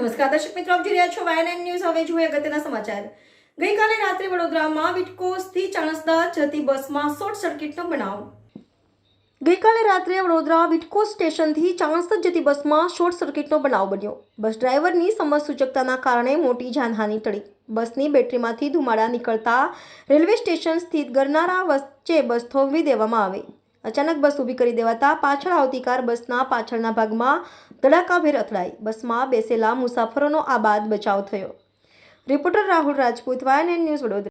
નમસ્કાર દર્શક મિત્રો, આપ જોઈ રહ્યા છો YNN ન્યૂઝ। હવે જોઈએ અગત્યના સમાચાર। ગઈકાલે રાત્રે વડોદરામાં વિટકોસથી ચાણસ્મા જતી બસમાં શોર્ટ સર્કિટનો બનાવ। ગઈકાલે રાત્રે વડોદરા વિટકોસ સ્ટેશનથી ચાણસ્મા જતી બસમાં શોર્ટ સર્કિટનો બનાવ બન્યો। બસ ડ્રાઈવરની સમજસૂચકતાના કારણે મોટી જાનહાનિ ટળી। બસની બેટરીમાંથી ધુમાડા નીકળતા રેલવે સ્ટેશન સ્થિત ગરનાળા વચ્ચે બસ થોભવી દેવામાં આવી। અચાનક બસ ઊભી કરી દેવાતા પાછળ આવતી કાર બસના પાછળના ભાગમાં ધડાકાભેર અથડાઈ। બસમાં બેસેલા મુસાફરોનો આબાદ બચાવ થયો। Reporter Rahul Rajput, YNN news, Vadodara.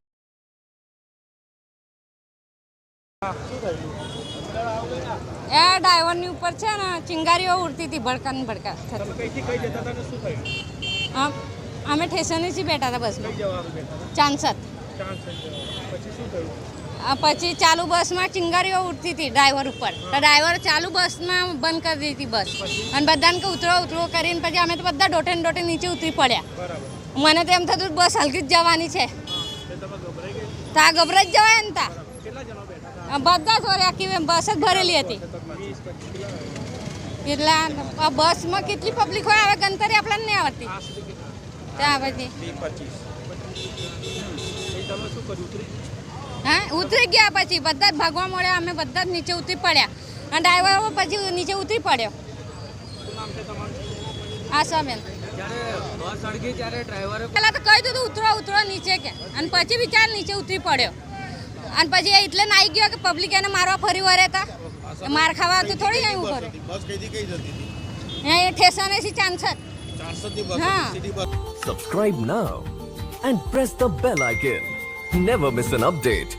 ડ્રાઈવરની ઉપર છે ને ચિંગારીઓ ઉડતી હતી, ભડકા ભડકા અમે ઠેસનેથી બેઠા હતા બસમાં, ચાંસદ। પછી ચાલુ બસમાં ચિંગારીઓ ઉડતી હતી ડ્રાઈવર ઉપર, તો ડ્રાઈવર ચાલુ બસમાં બંધ કરી દીધી બસ અને બધાને કે ઉતરો ઉતરો કરીને પછી અમે તો બધા ડોટે નીચે ઉતરી પડ્યા। મને તો એમ થતું બસ હલકી જ જવાની છે, તા ગભરાઈ જ જવાય ને, તા બધા જોડે આખી બસ જ ભરેલી હતી। એટલે બસમાં કેટલી પબ્લિક હોય હવે ગણતરી આપણને નહીં આવડતી। ત્યાં પછી હા ઉતરી ગયા, પછી બધા જ ભાગવા મળ્યા, અમે બધા જ નીચે ઉતરી પડ્યા અને ડ્રાઈવર પછી નીચે ઉતરી પડ્યો। આશાબેન પહેલાં તો કહી દીધું ઉતરો ઉતરો નીચે કે, અને પછી બિચાર નીચે ઉતરી પડ્યો અને પછી એટલે નાઈ ગયો કે પબ્લિક એને મારવા ફરી વળે હતા, માર ખાવા તો થોડી અહીં ઉભો રહે। ઠેસનેથી ચાંસદ। હા, subscribe now and press the bell icon. Never miss an update.